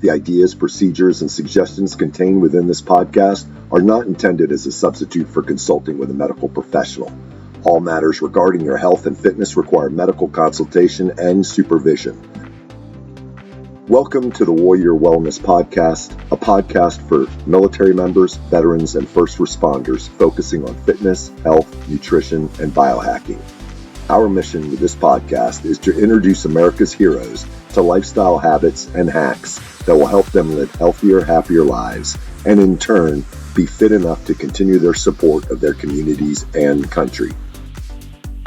The ideas, procedures, and suggestions contained within this podcast are not intended as a substitute for consulting with a medical professional. All matters regarding your health and fitness require medical consultation and supervision. Welcome to the Warrior Wellness Podcast, a podcast for military members, veterans, and first responders focusing on fitness, health, nutrition, and biohacking. Our mission with this podcast is to introduce America's heroes to lifestyle habits and hacks that will help them live healthier, happier lives, and in turn, be fit enough to continue their support of their communities and country.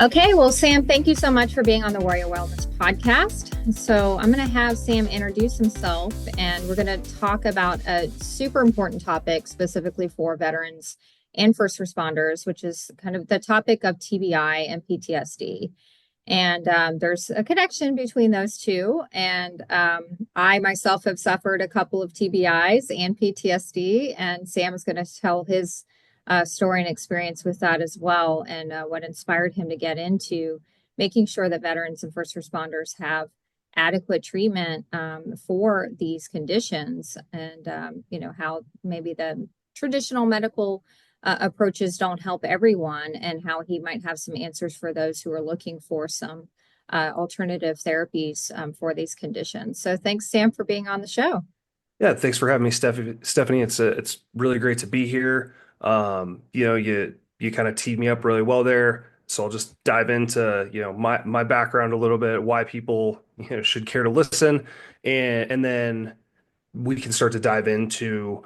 Okay, well, Sam, thank you so much for being on the Warrior Wellness Podcast. So I'm going to have Sam introduce himself, and we're going to talk about a super important topic specifically for veterans and first responders, which is kind of the topic of TBI and PTSD. And there's a connection between those two. And I myself have suffered a couple of TBIs and PTSD, and Sam is going to tell his story and experience with that as well, and what inspired him to get into making sure that veterans and first responders have adequate treatment for these conditions, and how maybe the traditional medical approaches don't help everyone, and how he might have some answers for those who are looking for some alternative therapies for these conditions. So thanks, Sam, for being on the show. Yeah, thanks for having me, Stephanie. It's really great to be here. You kind of teed me up really well there. So I'll just dive into, my background a little bit, why people, should care to listen. And then we can start to dive into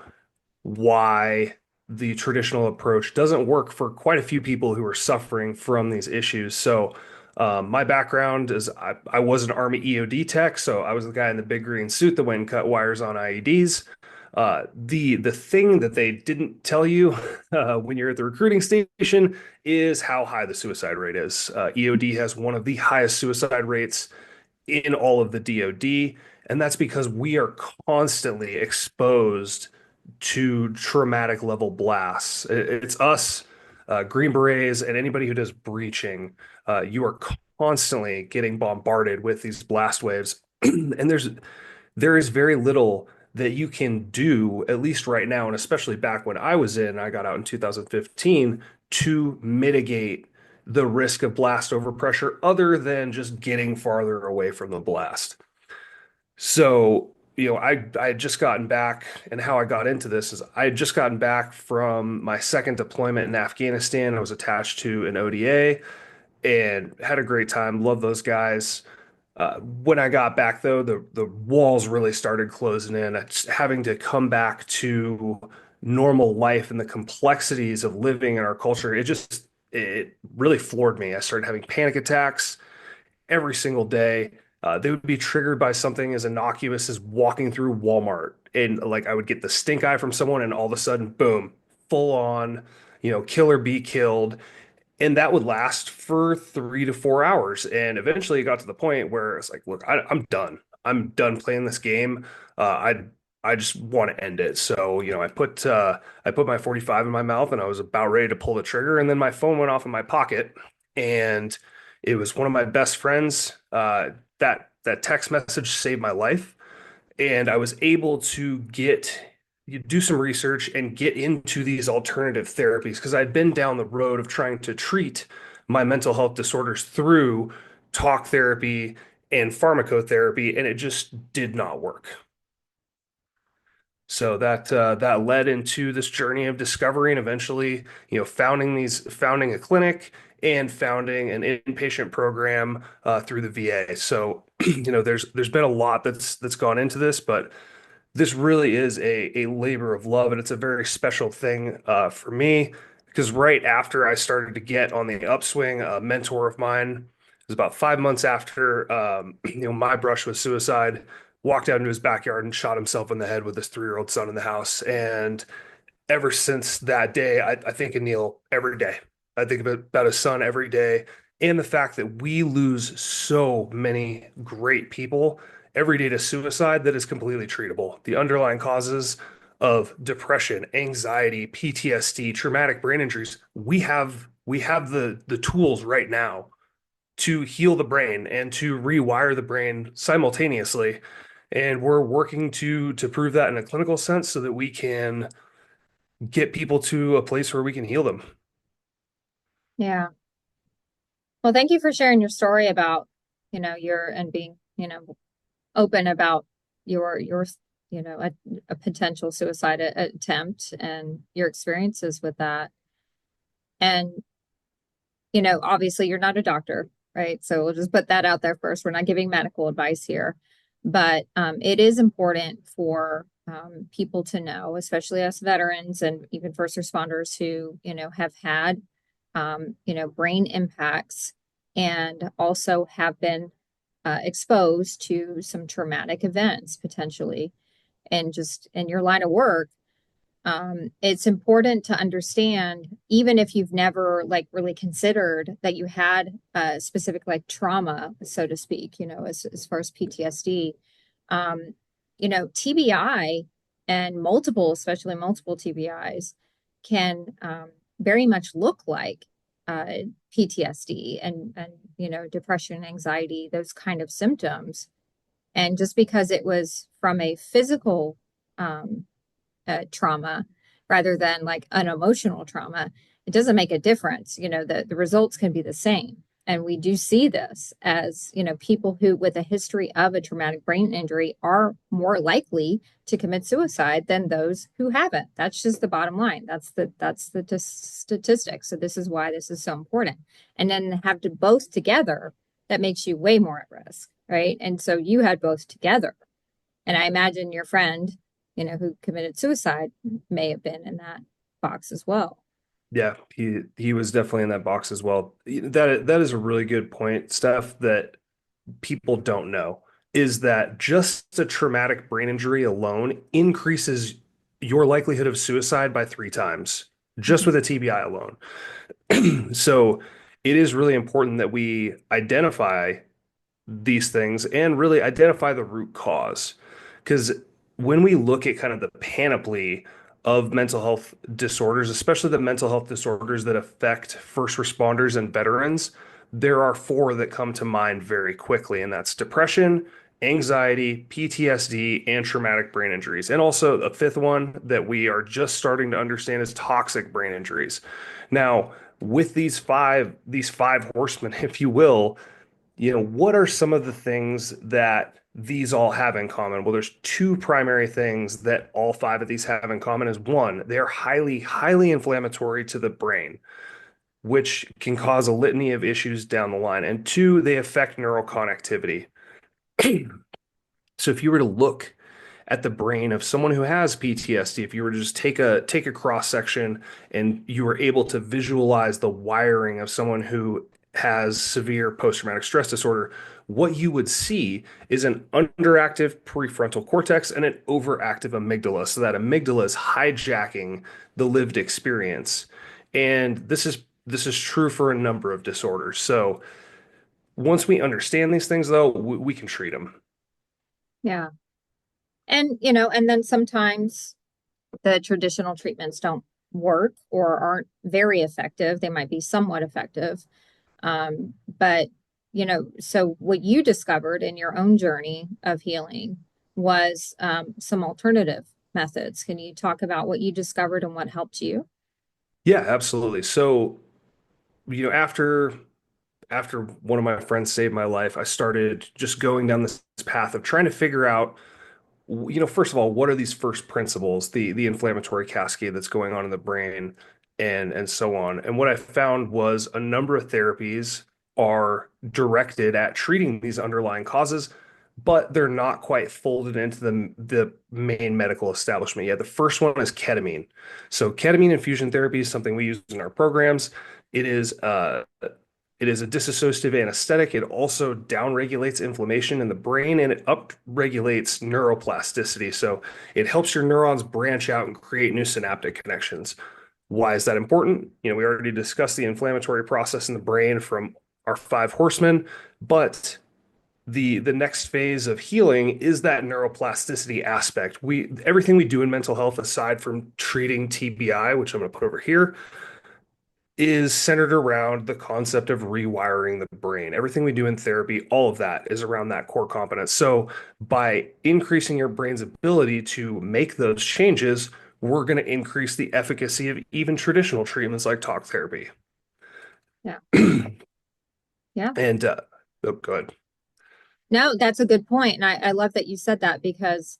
why the traditional approach doesn't work for quite a few people who are suffering from these issues. So my background is I was an Army EOD tech. So I was the guy in the big green suit that went and cut wires on IEDs. The thing that they didn't tell you when you're at the recruiting station is how high the suicide rate is. EOD has one of the highest suicide rates in all of the DoD, and that's because we are constantly exposed to traumatic level blasts. It's us, Green Berets, and anybody who does breaching. You are constantly getting bombarded with these blast waves, and there is very little that you can do, at least right now, and especially back when I got out in 2015, to mitigate the risk of blast overpressure other than just getting farther away from the blast. So, I had just gotten back, and how I got into this is I had just gotten back from my second deployment in Afghanistan. I was attached to an ODA and had a great time. Love those guys. When I got back, though, the walls really started closing in. Having to come back to normal life and the complexities of living in our culture, it really floored me. I started having panic attacks every single day. They would be triggered by something as innocuous as walking through Walmart, and I would get the stink eye from someone, and all of a sudden, boom, full on, kill or be killed. And that would last for 3 to 4 hours. And eventually it got to the point where it's like, look, I'm done. I'm done playing this game. I just want to end it. So, I put my 45 in my mouth, and I was about ready to pull the trigger. And then my phone went off in my pocket, and it was one of my best friends. That text message saved my life. And I was able to do some research and get into these alternative therapies, because I'd been down the road of trying to treat my mental health disorders through talk therapy and pharmacotherapy, and it just did not work. So that led into this journey of discovery, and eventually, founding a clinic and founding an inpatient program through the VA. So, there's been a lot that's gone into this, but this really is a labor of love, and it's a very special thing for me, because right after I started to get on the upswing, a mentor of mine, it was about 5 months after my brush with suicide, walked out into his backyard and shot himself in the head with his 3-year-old son in the house. And ever since that day, I think of Neil every day. I think about his son every day, and the fact that we lose so many great people every day to suicide that is completely treatable. The underlying causes of depression, anxiety, PTSD, traumatic brain injuries, we have the tools right now to heal the brain and to rewire the brain simultaneously. And we're working to prove that in a clinical sense so that we can get people to a place where we can heal them. Yeah. Well, thank you for sharing your story about, your and being, open about your a potential suicide attempt and your experiences with that. And obviously you're not a doctor, right? So we'll just put that out there first. We're not giving medical advice here, but it is important for people to know, especially us veterans and even first responders who have had brain impacts and also have been exposed to some traumatic events potentially, and just in your line of work. It's important to understand, even if you've never like really considered that you had a specific like trauma, so to speak, as far as PTSD, TBI and multiple, especially multiple TBIs can very much look like PTSD and depression, anxiety, those kind of symptoms. And just because it was from a physical trauma rather than like an emotional trauma, it doesn't make a difference. The results can be the same. And we do see this as, people who with a history of a traumatic brain injury are more likely to commit suicide than those who haven't. That's just the bottom line. That's the statistic. So this is why this is so important. And then have to both together, that makes you way more at risk, right? And so you had both together. And I imagine your friend who committed suicide may have been in that box as well. Yeah, he was definitely in that box as well. That is a really good point, Steph, that people don't know is that just a traumatic brain injury alone increases your likelihood of suicide by 3 times just with a TBI alone. So it is really important that we identify these things and really identify the root cause. Because when we look at kind of the panoply of mental health disorders, especially the mental health disorders that affect first responders and veterans, there are four that come to mind very quickly, and that's depression, anxiety, PTSD, and traumatic brain injuries. And also a fifth one that we are just starting to understand is toxic brain injuries. Now, with these five horsemen, if you will, what are some of the things that these all have in common? Well, there's two primary things that all five of these have in common is one, they're highly, highly inflammatory to the brain, which can cause a litany of issues down the line. And two, they affect neural connectivity. So if you were to look at the brain of someone who has PTSD, if you were to just take a cross section and you were able to visualize the wiring of someone who has severe post-traumatic stress disorder, what you would see is an underactive prefrontal cortex and an overactive amygdala. So that amygdala is hijacking the lived experience. And this is true for a number of disorders. So once we understand these things, though, we can treat them. Yeah. And then sometimes the traditional treatments don't work or aren't very effective. They might be somewhat effective. But, so what you discovered in your own journey of healing was some alternative methods. Can you talk about what you discovered and what helped you? Yeah, absolutely. So, after one of my friends saved my life, I started just going down this path of trying to figure out, first of all, what are these first principles, the inflammatory cascade that's going on in the brain and so on. And what I found was a number of therapies are directed at treating these underlying causes, but they're not quite folded into the main medical establishment yet. The first one is ketamine. So ketamine infusion therapy is something we use in our programs. It is it is a dissociative anesthetic. It also downregulates inflammation in the brain and it upregulates neuroplasticity. So it helps your neurons branch out and create new synaptic connections. Why is that important? We already discussed the inflammatory process in the brain from our five horsemen, but the next phase of healing is that neuroplasticity aspect. Everything we do in mental health, aside from treating TBI, which I'm going to put over here, is centered around the concept of rewiring the brain. Everything we do in therapy, all of that is around that core competence. So by increasing your brain's ability to make those changes, we're going to increase the efficacy of even traditional treatments like talk therapy. Yeah. Yeah. And oh, good. No, that's a good point. And I love that you said that because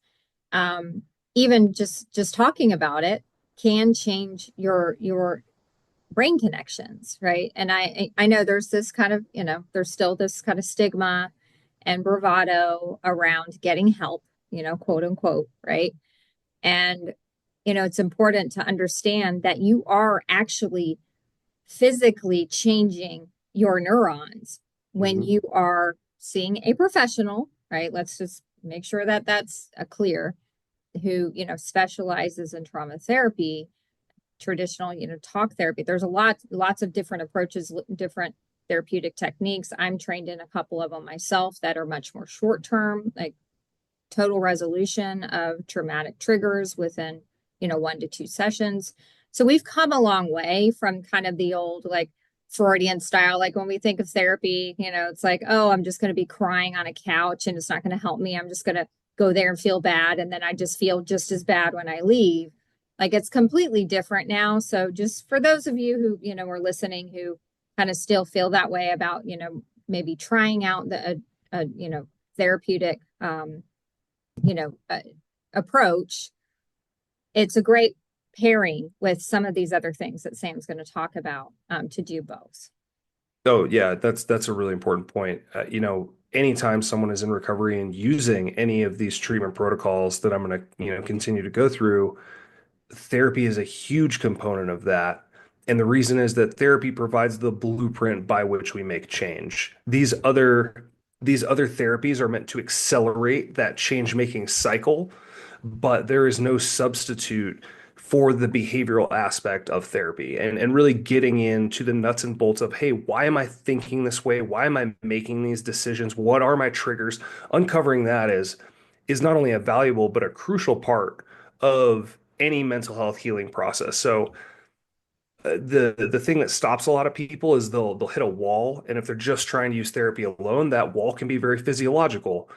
um, even just talking about it can change your brain connections, right? And I know there's this kind of, there's still this kind of stigma and bravado around getting help, quote unquote, right? And it's important to understand that you are actually physically changing your neurons when Mhm. you are seeing a professional, right? Let's just make sure that that's clear, who, specializes in trauma therapy, traditional, talk therapy. There's lots of different approaches, different therapeutic techniques. I'm trained in a couple of them myself that are much more short term, like total resolution of traumatic triggers within, 1 to 2 sessions. So we've come a long way from kind of the old like Freudian style. Like when we think of therapy, it's like, oh, I'm just going to be crying on a couch and it's not going to help me. I'm just going to go there and feel bad. And then I just feel just as bad when I leave. Like it's completely different now. So just for those of you who, are listening, who kind of still feel that way about, maybe trying out therapeutic, approach, it's a great pairing with some of these other things that Sam's going to talk about, to do both. Oh, yeah, that's a really important point. Anytime someone is in recovery and using any of these treatment protocols that I'm going to, continue to go through, therapy is a huge component of that. And the reason is that therapy provides the blueprint by which we make change. These other therapies are meant to accelerate that change-making cycle, but there is no substitute for the behavioral aspect of therapy and really getting into the nuts and bolts of, hey, why am I thinking this way? Why am I making these decisions? What are my triggers? Uncovering that is not only a valuable but a crucial part of any mental health healing process. So the thing that stops a lot of people is they'll hit a wall, and if they're just trying to use therapy alone, that wall can be very physiological.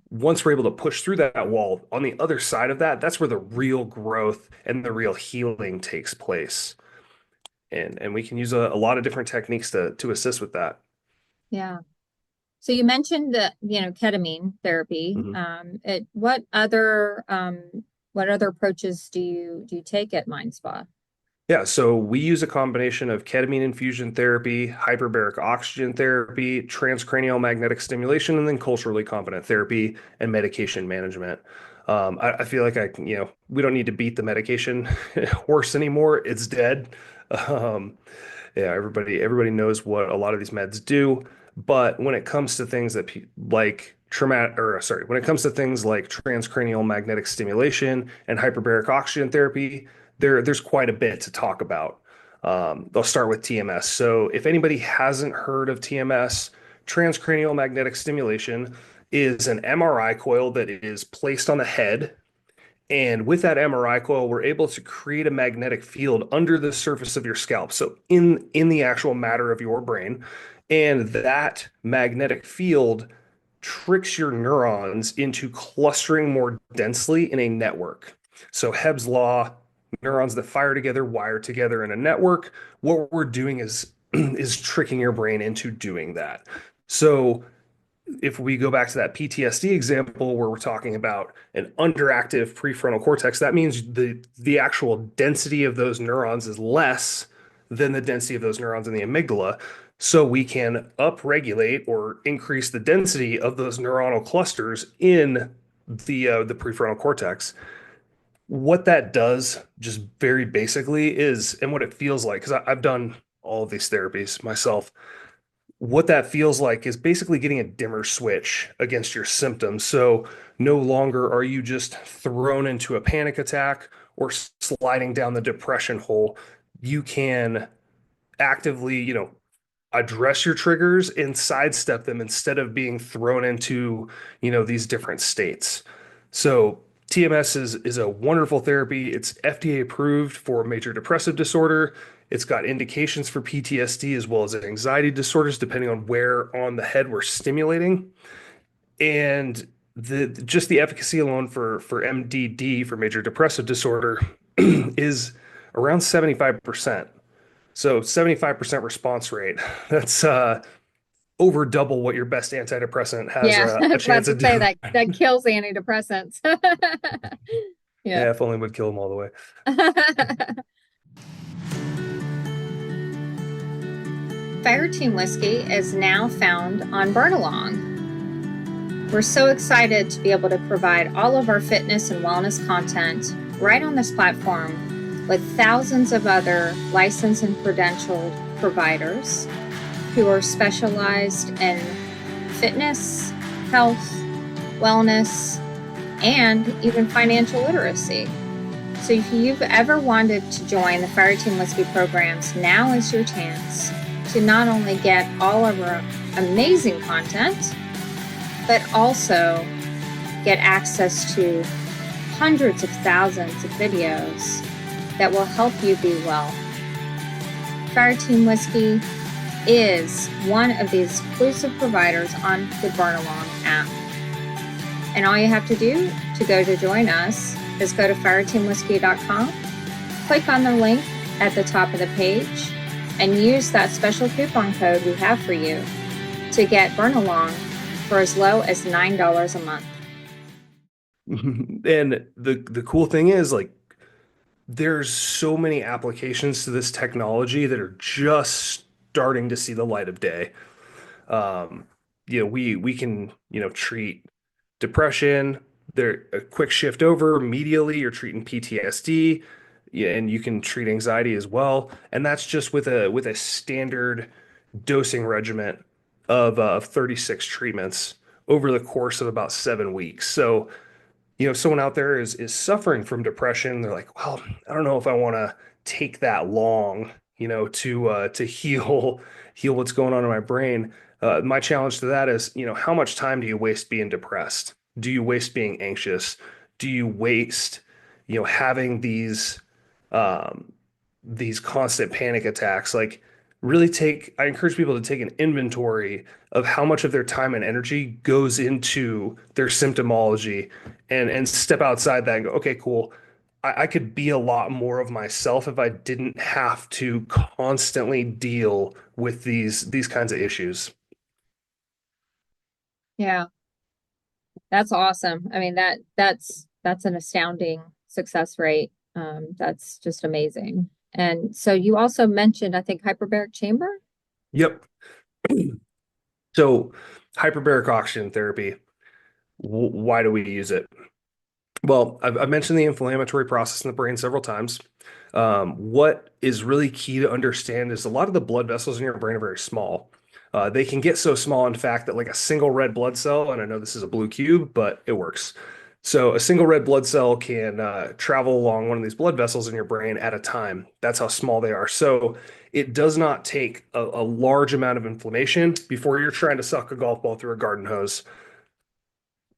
Once we're able to push through that wall, on the other side of that, that's where the real growth and the real healing takes place. And we can use a lot of different techniques to assist with that. Yeah. So you mentioned the, ketamine therapy. Mhm. What other approaches do you take at MindSpa? Yeah, so we use a combination of ketamine infusion therapy, hyperbaric oxygen therapy, transcranial magnetic stimulation, and then culturally competent therapy and medication management. I feel like we don't need to beat the medication horse anymore. It's dead. Um, yeah, everybody knows what a lot of these meds do. But when it comes to things that like traumatic, or sorry, when it comes to things like transcranial magnetic stimulation and hyperbaric oxygen therapy, there's quite a bit to talk about. I'll start with TMS. So if anybody hasn't heard of TMS, transcranial magnetic stimulation is an MRI coil that is placed on the head. And with that MRI coil, we're able to create a magnetic field under the surface of your scalp. So in the actual matter of your brain. And that magnetic field tricks your neurons into clustering more densely in a network. So Hebb's law, neurons that fire together, wire together in a network. What we're doing is is tricking your brain into doing that. So if we go back to that PTSD example where we're talking about an underactive prefrontal cortex, that means the actual density of those neurons is less than the density of those neurons in the amygdala. So we can upregulate or increase the density of those neuronal clusters in the prefrontal cortex. What that does, just very basically, is, and what it feels like, because I've done all of these therapies myself, what that feels like is basically getting a dimmer switch against your symptoms. So no longer are you just thrown into a panic attack or sliding down the depression hole. You can actively, address your triggers and sidestep them instead of being thrown into, these different states. So TMS is a wonderful therapy. It's FDA approved for major depressive disorder. It's got indications for PTSD as well as anxiety disorders, depending on where on the head we're stimulating. And the just the efficacy alone for MDD, for major depressive disorder, is around 75%. So 75% response rate. That's over double what your best antidepressant has Yeah, I a was about chance to of say doing. that kills antidepressants. Yeah. Yeah, if only would kill them all the way. Fire Team Whiskey is now found on Burn Along. We're so excited to be able to provide all of our fitness and wellness content right on this platform with thousands of other licensed and credentialed providers who are specialized in fitness, health, wellness, and even financial literacy. So if you've ever wanted to join the Fire Team Whiskey programs, now is your chance to not only get all of our amazing content, but also get access to hundreds of thousands of videos that will help you be well. Fire Team Whiskey is one of the exclusive providers on the Burn Along app. And all you have to do to go to join us is go to fireteamwhiskey.com, click on the link at the top of the page, and use that special coupon code we have for you to get Burn Along for as low as $9 a month. And the cool thing is, like, there's so many applications to this technology that are just starting to see the light of day. We can, treat depression. There, a quick shift over immediately, you're treating PTSD, yeah, and you can treat anxiety as well. And that's just with a standard dosing regimen of 36 treatments over the course of about 7 weeks. So, if someone out there is suffering from depression, they're like, well, I don't know if I want to take that long, to heal what's going on in my brain. My challenge to that is, how much time do you waste being depressed? Do you waste being anxious? Do you waste, having these constant panic attacks? Like, really I encourage people to take an inventory of how much of their time and energy goes into their symptomology, and step outside that and go, okay, cool. I could be a lot more of myself if I didn't have to constantly deal with these kinds of issues. Yeah, that's awesome. I mean, that's an astounding success rate. That's just amazing. And so you also mentioned, I think, hyperbaric chamber. Yep. So hyperbaric oxygen therapy, why do we use it? Well, I've mentioned the inflammatory process in the brain several times. What is really key to understand is a lot of the blood vessels in your brain are very small. They can get so small, in fact, that like a single red blood cell, and I know this is a blue cube, but it works. So a single red blood cell can travel along one of these blood vessels in your brain at a time. That's how small they are. So it does not take a large amount of inflammation before you're trying to suck a golf ball through a garden hose.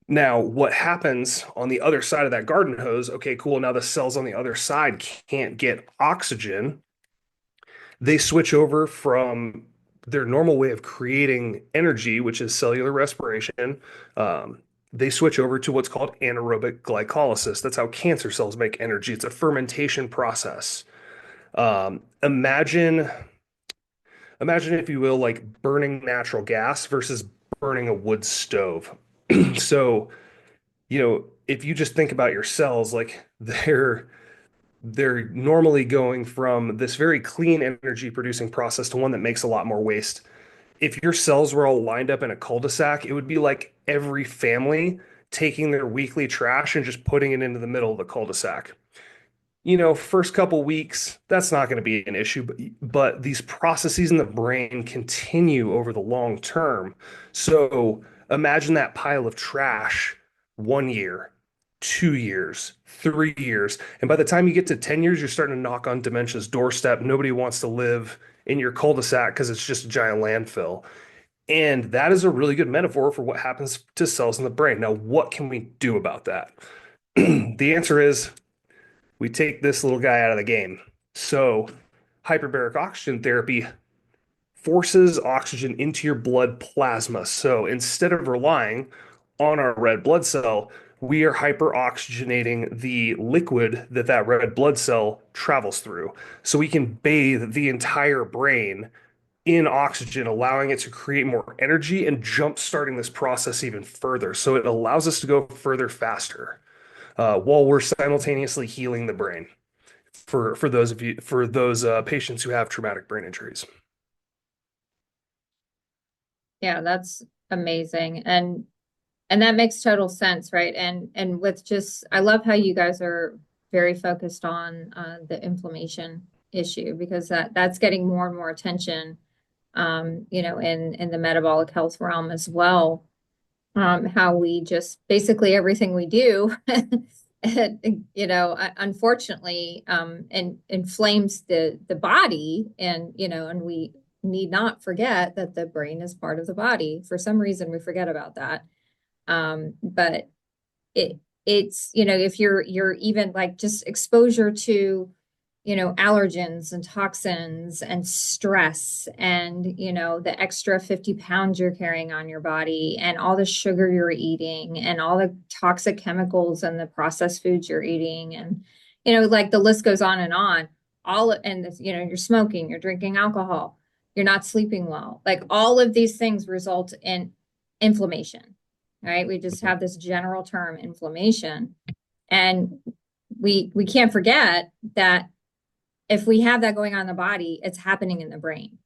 Now, what happens on the other side of that garden hose? Okay, cool. Now the cells on the other side can't get oxygen. They switch over from their normal way of creating energy, which is cellular respiration. They switch over to what's called anaerobic glycolysis. That's how cancer cells make energy. It's a fermentation process. Imagine, if you will, like burning natural gas versus burning a wood stove. So, if you just think about your cells, like they're normally going from this very clean energy producing process to one that makes a lot more waste. If your cells were all lined up in a cul-de-sac, it would be like every family taking their weekly trash and just putting it into the middle of the cul-de-sac. First couple weeks, that's not going to be an issue, but these processes in the brain continue over the long term. So imagine that pile of trash 1 year, 2 years, 3 years. And by the time you get to 10 years, you're starting to knock on dementia's doorstep. Nobody wants to live in your cul-de-sac because it's just a giant landfill. And that is a really good metaphor for what happens to cells in the brain. Now, what can we do about that? The answer is we take this little guy out of the game. So hyperbaric oxygen therapy forces oxygen into your blood plasma. So instead of relying on our red blood cell, we are hyperoxygenating the liquid that that red blood cell travels through. So we can bathe the entire brain in oxygen, allowing it to create more energy and jump starting this process even further. So it allows us to go further faster while we're simultaneously healing the brain for those of you for those patients who have traumatic brain injuries. Yeah, that's amazing. And that makes total sense, right? And with just I love how you guys are very focused on the inflammation issue because that's getting more and more attention in the metabolic health realm as well. How we just basically everything we do, unfortunately, and inflames the body, and we need not forget that the brain is part of the body. For some reason, we forget about that. But it's if you're even like just exposure to allergens and toxins and stress and, the extra 50 pounds you're carrying on your body and all the sugar you're eating and all the toxic chemicals and the processed foods you're eating. And, like the list goes on and on. You're smoking, you're drinking alcohol, you're not sleeping well. Like all of these things result in inflammation, right? We just have this general term inflammation. And we can't forget that if we have that going on in the body, it's happening in the brain.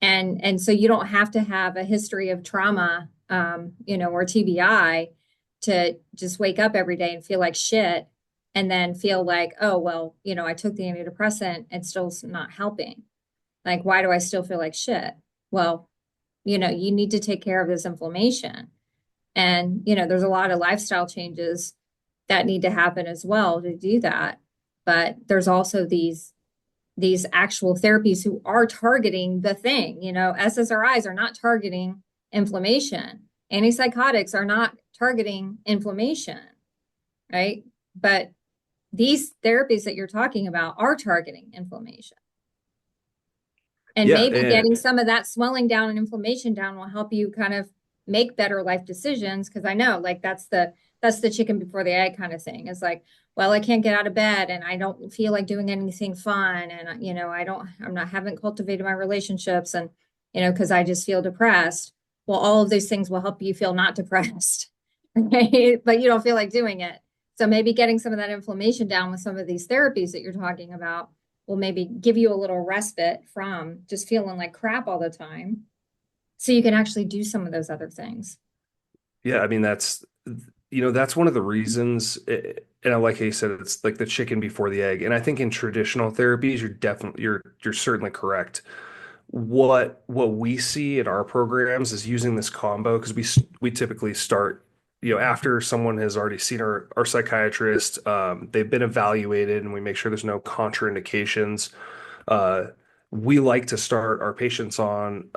And so you don't have to have a history of trauma, or TBI to just wake up every day and feel like shit and then feel like, oh, well, I took the antidepressant and still not helping. Like, why do I still feel like shit? Well, you need to take care of this inflammation. And, there's a lot of lifestyle changes that need to happen as well to do that. But there's also these actual therapies who are targeting the thing. SSRIs are not targeting inflammation. Antipsychotics are not targeting inflammation, right? But these therapies that you're talking about are targeting inflammation. And maybe getting some of that swelling down and inflammation down will help you kind of make better life decisions. Because I know like that's the chicken before the egg kind of thing. It's like, well, I can't get out of bed and I don't feel like doing anything fun. And, haven't cultivated my relationships and, because I just feel depressed. Well, all of those things will help you feel not depressed, right? But you don't feel like doing it. So maybe getting some of that inflammation down with some of these therapies that you're talking about will maybe give you a little respite from just feeling like crap all the time. So you can actually do some of those other things. Yeah, I mean that's one of the reasons, and like I said, it's like the chicken before the egg. And I think in traditional therapies, you're certainly correct. What we see in our programs is using this combo because we typically start, after someone has already seen our psychiatrist, they've been evaluated, and we make sure there's no contraindications. Uh, we like to start our patients on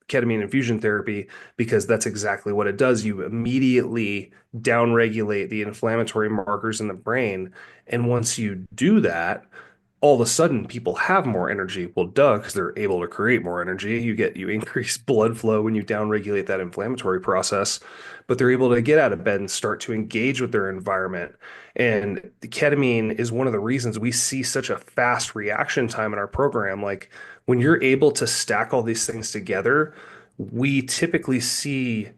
ketamine infusion therapy because that's exactly what it does. You immediately downregulate the inflammatory markers in the brain. And once you do that, all of a sudden people have more energy. Well, duh, because they're able to create more energy. You increase blood flow when you downregulate that inflammatory process, but they're able to get out of bed and start to engage with their environment. And the ketamine is one of the reasons we see such a fast reaction time in our program. Like when you're able to stack all these things together, we typically see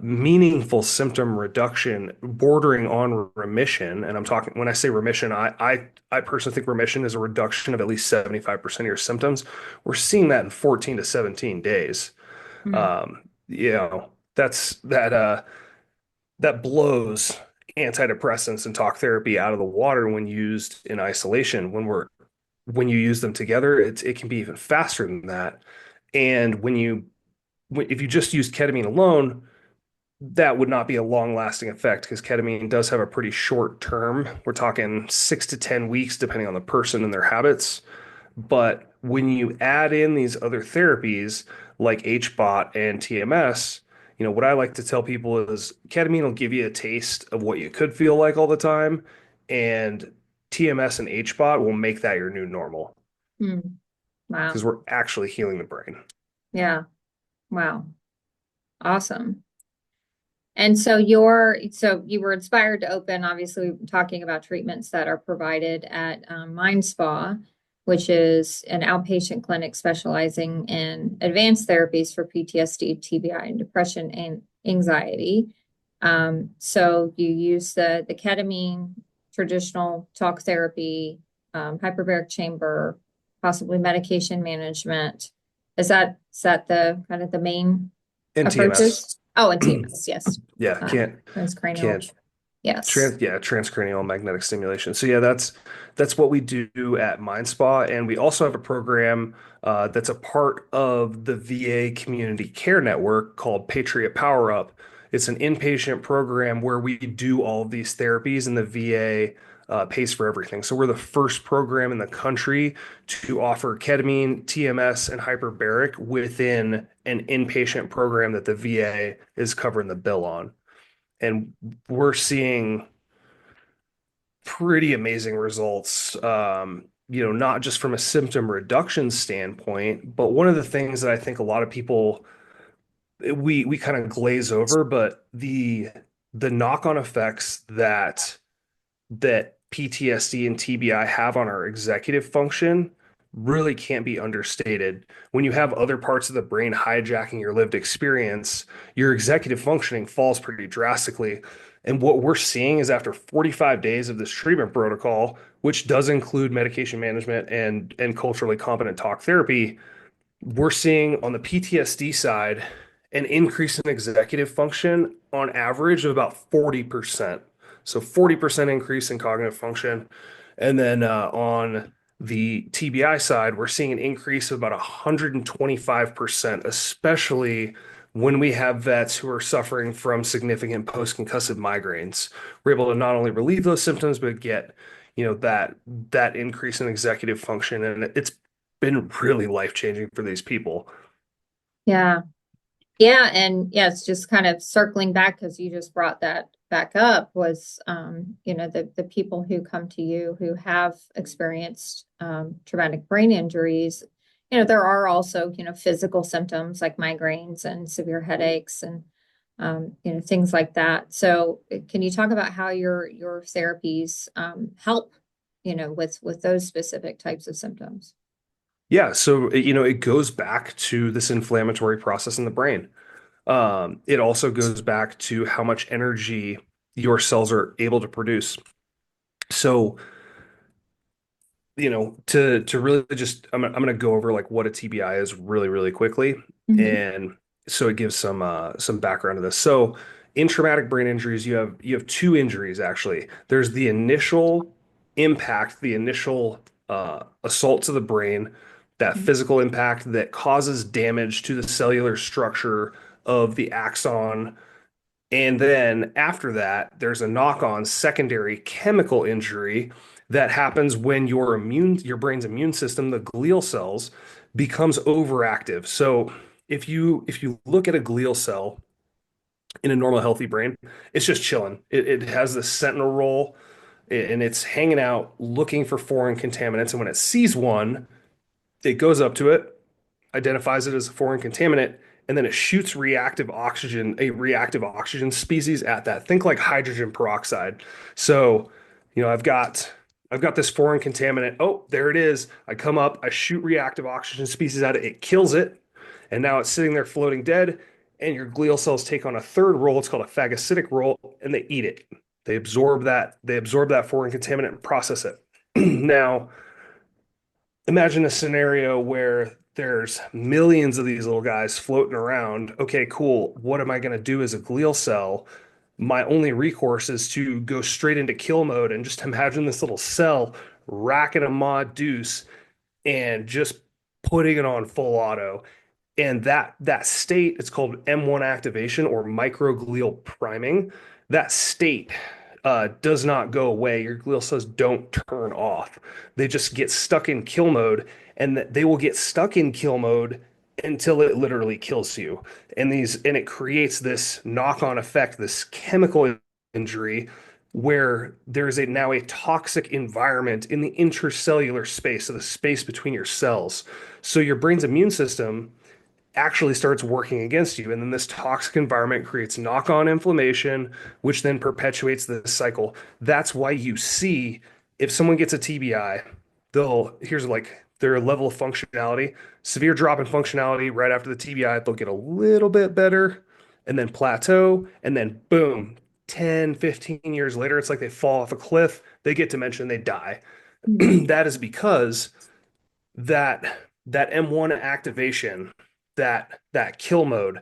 meaningful symptom reduction bordering on remission. And I'm talking, when I say remission, I personally think remission is a reduction of at least 75% of your symptoms. We're seeing that in 14 to 17 days. Mm. That blows antidepressants and talk therapy out of the water when used in isolation. When you use them together, it can be even faster than that. And if you just use ketamine alone, that would not be a long-lasting effect because ketamine does have a pretty short term. We're talking 6 to 10 weeks, depending on the person and their habits. But when you add in these other therapies like HBOT and TMS, what I like to tell people is ketamine will give you a taste of what you could feel like all the time, and TMS and HBOT will make that your new normal. Mm. Wow. because we're actually healing the brain. Yeah. Wow. Awesome. And so you were inspired to open, obviously, talking about treatments that are provided at Mind Spa, which is an outpatient clinic specializing in advanced therapies for PTSD, TBI, and depression and anxiety. So you use the ketamine, traditional talk therapy, hyperbaric chamber, possibly medication management. Is that the kind of the main And TMS. approaches? Oh, and TMS, yes. Yeah, Transcranial. can't Yes. transcranial magnetic stimulation. So yeah, that's what we do at Mind Spa, and we also have a program that's a part of the VA Community Care Network called Patriot Power Up. It's an inpatient program where we do all of these therapies, and the VA pays for everything. So we're the first program in the country to offer ketamine, TMS, and hyperbaric within an inpatient program that the VA is covering the bill on. And we're seeing pretty amazing results, not just from a symptom reduction standpoint, but one of the things that I think a lot of people we kind of glaze over, but the knock-on effects that PTSD and TBI have on our executive function really can't be understated. When you have other parts of the brain hijacking your lived experience, your executive functioning falls pretty drastically. And what we're seeing is after 45 days of this treatment protocol, which does include medication management and culturally competent talk therapy, we're seeing on the PTSD side an increase in executive function on average of about 40%. So 40% increase in cognitive function. And then on the TBI side, we're seeing an increase of about 125%, especially when we have vets who are suffering from significant post-concussive migraines. We're able to not only relieve those symptoms, but get, that increase in executive function. And it's been really life-changing for these people. Yeah. Yeah. And yeah, it's just kind of circling back because you just brought that back up was, the people who come to you who have experienced traumatic brain injuries. There are also, physical symptoms like migraines and severe headaches and, things like that. So can you talk about how your therapies help, with those specific types of symptoms? Yeah, so it goes back to this inflammatory process in the brain. It also goes back to how much energy your cells are able to produce. So, to really just I'm gonna go over like what a TBI is really, really quickly. Mhm. And so it gives some background to this. So in traumatic brain injuries, you have two injuries actually. There's the initial impact, the initial assault to the brain, that physical impact that causes damage to the cellular structure of the axon, and then after that, there's a knock-on secondary chemical injury that happens when your brain's immune system, the glial cells, becomes overactive. So if you look at a glial cell in a normal healthy brain, it's just chilling. It has the sentinel role and it's hanging out looking for foreign contaminants. And when it sees one, it goes up to it, identifies it as a foreign contaminant, and then it shoots a reactive oxygen species at that. Think like hydrogen peroxide. So, I've got this foreign contaminant. Oh, there it is. I come up, I shoot reactive oxygen species at it, it kills it, and now it's sitting there floating dead. And your glial cells take on a third role. It's called a phagocytic role, and they eat it. They absorb that foreign contaminant and process it. Now, imagine a scenario where there's millions of these little guys floating around. Okay, cool. What am I going to do as a glial cell? My only recourse is to go straight into kill mode and just imagine this little cell racking a mod deuce and just putting it on full auto. And that state, it's called M1 activation or microglial priming. That state does not go away. Your glial cells don't turn off. They just get stuck in kill mode, and they will get stuck in kill mode until it literally kills you. And it creates this knock-on effect, this chemical injury, where there's now a toxic environment in the intercellular space, so the space between your cells. So your brain's immune system actually starts working against you. And then this toxic environment creates knock-on inflammation, which then perpetuates this cycle. That's why you see if someone gets a TBI, here's like their level of functionality, severe drop in functionality right after the TBI, they'll get a little bit better and then plateau, and then boom, 10, 15 years later, it's like they fall off a cliff, they get dementia, and they die. That is because that M1 activation, that kill mode,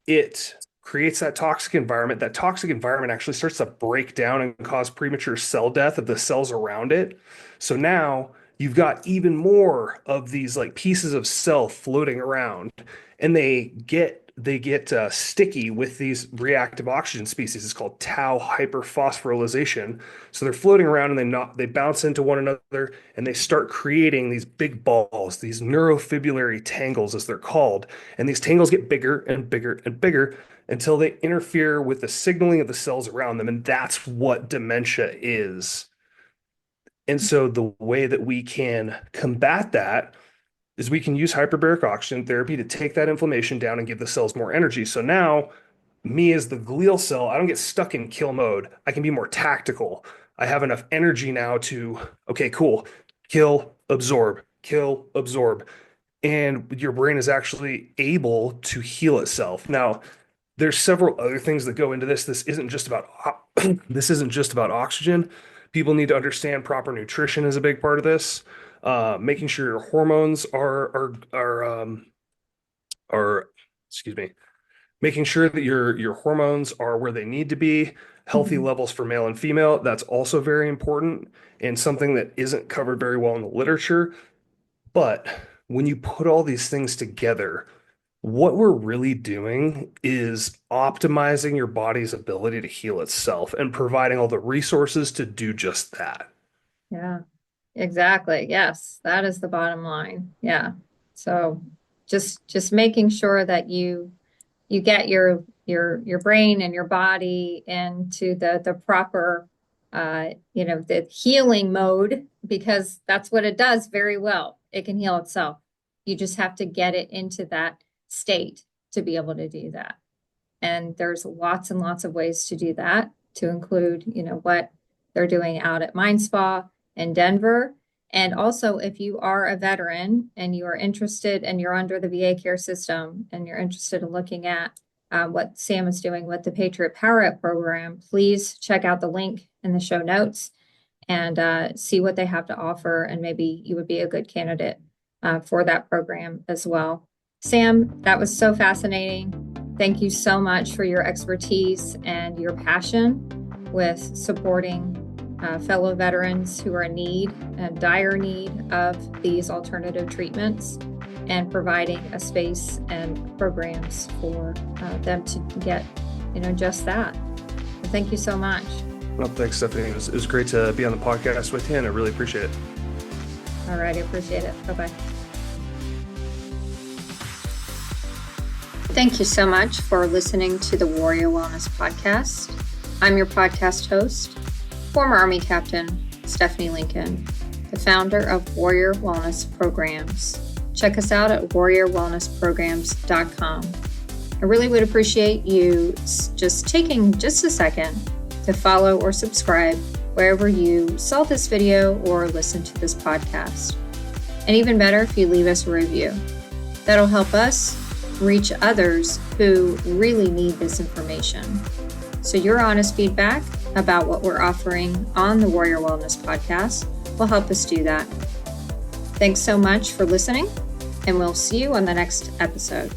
it creates that toxic environment. That toxic environment actually starts to break down and cause premature cell death of the cells around it. So now you've got even more of these like pieces of cell floating around, and they get sticky with these reactive oxygen species. It's called tau hyperphosphorylation. So they're floating around and they bounce into one another, and they start creating these big balls, these neurofibrillary tangles, as they're called. And these tangles get bigger and bigger and bigger until they interfere with the signaling of the cells around them. And that's what dementia is. And so the way that we can combat that is we can use hyperbaric oxygen therapy to take that inflammation down and give the cells more energy. So now, me as the glial cell, I don't get stuck in kill mode. I can be more tactical. I have enough energy now to, okay, cool, kill, absorb, kill, absorb. And your brain is actually able to heal itself. Now, there's several other things that go into this. This isn't just about oxygen. People need to understand proper nutrition is a big part of this. Making sure your hormones making sure that your hormones are where they need to be, healthy levels for male and female. That's also very important and something that isn't covered very well in the literature. But when you put all these things together, what we're really doing is optimizing your body's ability to heal itself and providing all the resources to do just that. Yeah. Exactly. Yes, that is the bottom line. Yeah. So just making sure that you get your brain and your body into the proper the healing mode, because that's what it does very well. It can heal itself. You just have to get it into that state to be able to do that. And there's lots and lots of ways to do that, to include, what they're doing out at Mind Spa in Denver. And also, if you are a veteran and you are interested and you're under the VA care system and you're interested in looking at what Sam is doing with the Patriot Power Up program, please check out the link in the show notes and see what they have to offer. And maybe you would be a good candidate for that program as well. Sam, that was so fascinating. Thank you so much for your expertise and your passion with supporting fellow veterans who are in dire need of these alternative treatments, and providing a space and programs for them to get, just that. So thank you so much. Well, thanks, Stephanie. It was great to be on the podcast with you, and I really appreciate it. All right, I appreciate it. Bye-bye. Thank you so much for listening to the Warrior Wellness Podcast. I'm your podcast host, former Army Captain Stephanie Lincoln, the founder of Warrior Wellness Programs. Check us out at warriorwellnessprograms.com. I really would appreciate you just taking just a second to follow or subscribe wherever you saw this video or listen to this podcast. And even better, if you leave us a review. That'll help us reach others who really need this information. So your honest feedback about what we're offering on the Warrior Wellness Podcast will help us do that. Thanks so much for listening, and we'll see you on the next episode.